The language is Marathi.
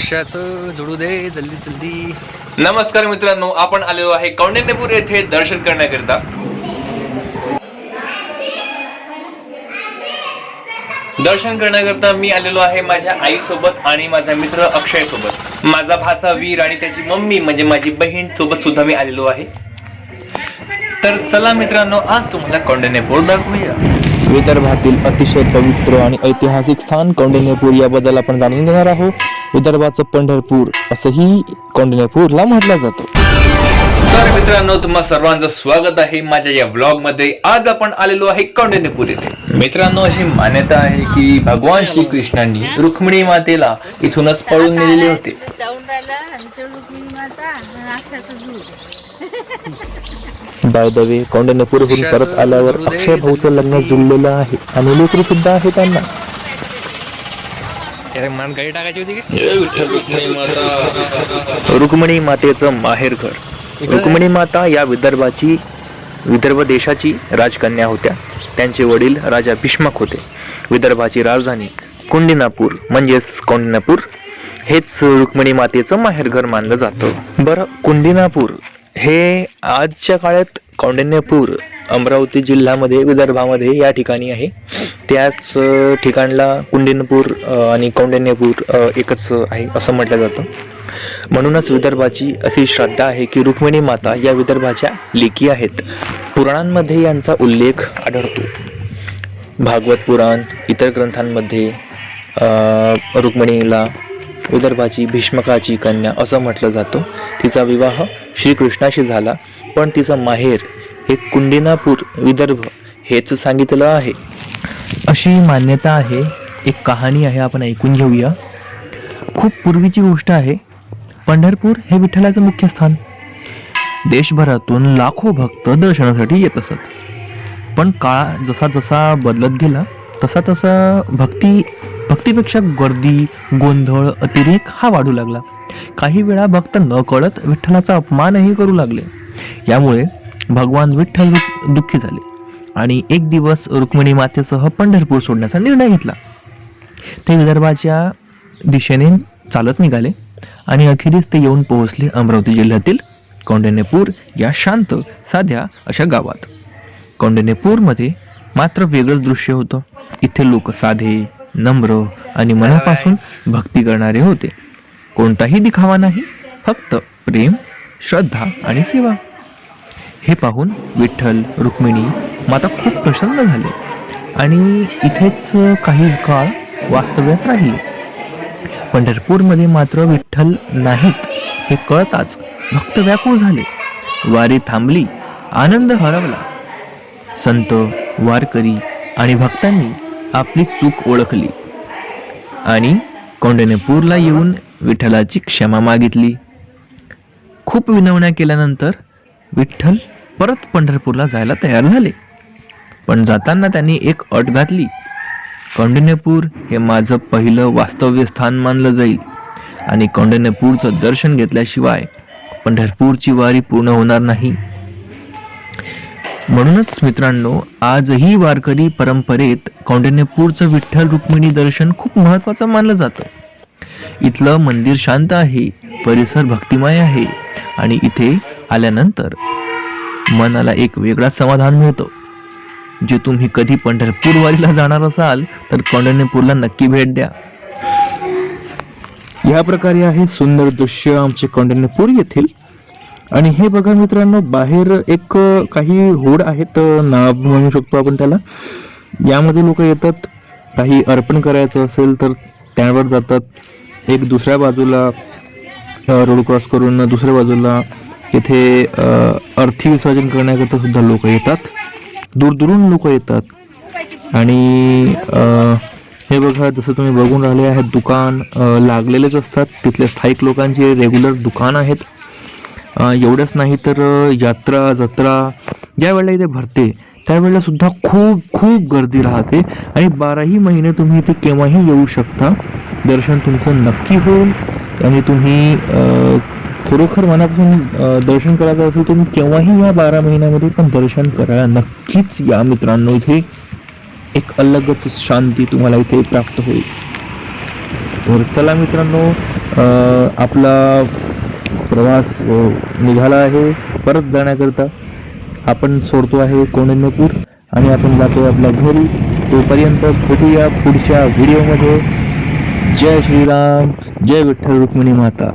रिक्षाचं जोडू दे जल्दी जल्दी. नमस्कार मित्रांनो, आपण आलेलो आहे कौंडिण्यपूर येथे दर्शन करण्याकरिता. दर्शन करण्याकरता मी आलेलो आहे माझ्या आई सोबत आणि माझा मित्र अक्षय सोबत. माझा भाचा वीर आणि त्याची मम्मी म्हणजे माझी बहीण सोबत सुद्धा मी आलेलो आहे. तर चला मित्रांनो, आज तुम्हाला कौंडिण्यपूर दाखवूया. विदर्भातील अतिशय पवित्र आणि ऐतिहासिक स्थान कौंडिण्यपूर याबद्दल आपण जाणून घेणार आहोत. विदर्भाचं पंढरपूर असंही कौंडिण्यपूरला म्हटलं जातं. तर मित्रांनो, तुम्हा सर्वांचं स्वागत आहे माझ्या या व्लॉग मध्ये. आज आपण आलेलो आहे कौंडिण्यपूर येथे. मित्रांनो, अशी मान्यता आहे की भगवान श्रीकृष्णांनी रुक्मिणी मातेला इथूनच पळून नेलेले होते. बाय द वे, कौंडिण्यपूरहून परत आल्यावर अक्षय भाऊचं लग्न जुळलेलं आहे आणि लेकरू सुद्धा आहे त्यांना. गाडी टाकायची होती. रुक्मिणी मातेचं माहेरघर. रुक्मिणी माता या विदर्भ देशाची राजकन्या होत्या. त्यांचे वडील राजा भीष्मक होते. विदर्भाची राजधानी कुंडिनापूर म्हणजेच कौंडिण्यपूर हेच रुक्मिणी मातेचं माहेरघर मानलं जातं. बरं, कुंडिनापूर हे आजच्या काळात कौंडिण्यपूर अमरावती जिल्ह्यामध्ये विदर्भामध्ये या ठिकाणी आहे. त्याच ठिकाणला कुंडिनपूर आणि कौंडिण्यपूर एकच आहे असं म्हटलं जातं. म्हणूनच विदर्भाची अशी श्रद्धा आहे की रुक्मिणी माता या विदर्भाच्या लेकी आहेत. पुराणांमध्ये यांचा उल्लेख आढळतो. भागवत पुराण इतर ग्रंथांमध्ये रुक्मिणीला विदर्भाची भीष्मकाची कन्या असं म्हटलं जातं. तिचा विवाह श्रीकृष्णाशी झाला, पण तिचं माहेर हे कुंडिनापूर विदर्भ हेच सांगितलं आहे अशी मान्यता आहे. एक कहाणी आहे, आपण ऐकून घेऊया. खूप पूर्वीची गोष्ट आहे. पंढरपूर हे विठ्ठलाचं मुख्य स्थान. देशभरातून लाखो भक्त दर्शनासाठी येत असत. पण काळ जसा जसा बदलत गेला तसा तसा भक्तीपेक्षा गर्दी, गोंधळ, अतिरेक हा वाढू लागला. काही वेळा भक्त न कळत विठ्ठलाचा अपमानही करू लागले. यामुळे भगवान विठ्ठल दुःखी झाले आणि एक दिवस रुक्मिणी मातेसह पंढरपूर सोडण्याचा निर्णय घेतला. ते विदर्भाच्या दिशेने चालत निघाले आणि अखेरीस ते येऊन पोहोचले अमरावती जिल्ह्यातील कौंडिण्यपूर या शांत साध्या अशा गावात. कौंडिण्यपूरमध्ये मात्र वेगळंच दृश्य होतं. इथे लोक साधे, नम्र आणि मनापासून भक्ती करणारे होते. कोणताही दिखावा नाही, फक्त प्रेम, श्रद्धा आणि सेवा. हे पाहून विठ्ठल, रुक्मिणी माता खूप प्रसन्न झाले आणि इथेच काही काळ वास्तव्यास राहिले. पंढरपूरमध्ये मात्र विठ्ठल नाहीत हे कळताच भक्त व्याकुळ झाले. वारी थांबली, आनंद हरवला. संत, वारकरी आणि भक्तांनी आपली चूक ओळखली आणि कौंडिण्यपूरला येऊन विठ्ठलाची क्षमा मागितली. खूप विनवण्या केल्यानंतर विठ्ठल परत पंढरपूरला जायला तयार झाले. पण जाताना त्यांनी एक अट घातली. कौंडिण्यपूर हे माझं पहिलं वास्तव्य स्थान मानलं जाईल आणि कौंडिण्यपूरचं दर्शन घेतल्याशिवाय पंढरपूरची वारी पूर्ण होणार नाही. म्हणूनच मित्रांनो, आजही वारकरी परंपरेत कौंडिण्यपूरचं विठ्ठल रुक्मिणी दर्शन खूप महत्त्वाचं मानलं जातं. इथलं मंदिर शांत आहे, परिसर भक्तिमय आहे आणि इथे आल्यानंतर मनाला एक वेगळा समाधान मिळतं. जे तुम्ही कधी पंढरपूर वारीला जाणार असाल तर कौंडिण्यपूरला नक्की भेट द्या. या प्रकारे आहे सुंदर दृश्य आमचे कौंडिण्यपूर येथील. आणि हे बघा मित्रांनो, बाहेर एक काही होड आहेत, नाव म्हणू शकतो आपण त्याला. यामध्ये लोक येतात, काही अर्पण करायचं असेल तर त्यावर जातात. एक दुसऱ्या बाजूला रोड क्रॉस करून दुसऱ्या बाजूला इथे अर्थी विसर्जन करण्याकरता सुद्धा लोक येतात. दूरदूरून लोक येतात. आणि हे बघा, जसं तुम्ही बघून राहिले आहेत, दुकान लागलेलेच असतात. तिथल्या स्थायिक लोकांचे रेग्युलर दुकान आहेत. एवढंच नाही तर यात्रा जत्रा ज्या वेळेला इथे भरते त्यावेळेला सुद्धा खूप खूप गर्दी राहते आणि 12ही महिने तुम्ही इथे केव्हाही येऊ शकता. दर्शन तुमचं नक्की होईल आणि तुम्ही खरोखर मनापासून दर्शन करायचं असेल तुम्ही केव्हाही या 12 महिन्यामध्ये पण दर्शन करायला नक्कीच या मित्रांनो. इथे एक अलगच शांती तुम्हाला इथे प्राप्त होईल. तर चला मित्रांनो, आपला प्रवास निघाला आहे परत जाण्याकरता. आपण सोडतो आहे कौंडिण्यपूर आणि आपण जातो आपल्या घरी. तोपर्यंत भेटूया पुढच्या व्हिडिओमध्ये. जय श्रीराम, जय विठ्ठल रुक्मिणी माता.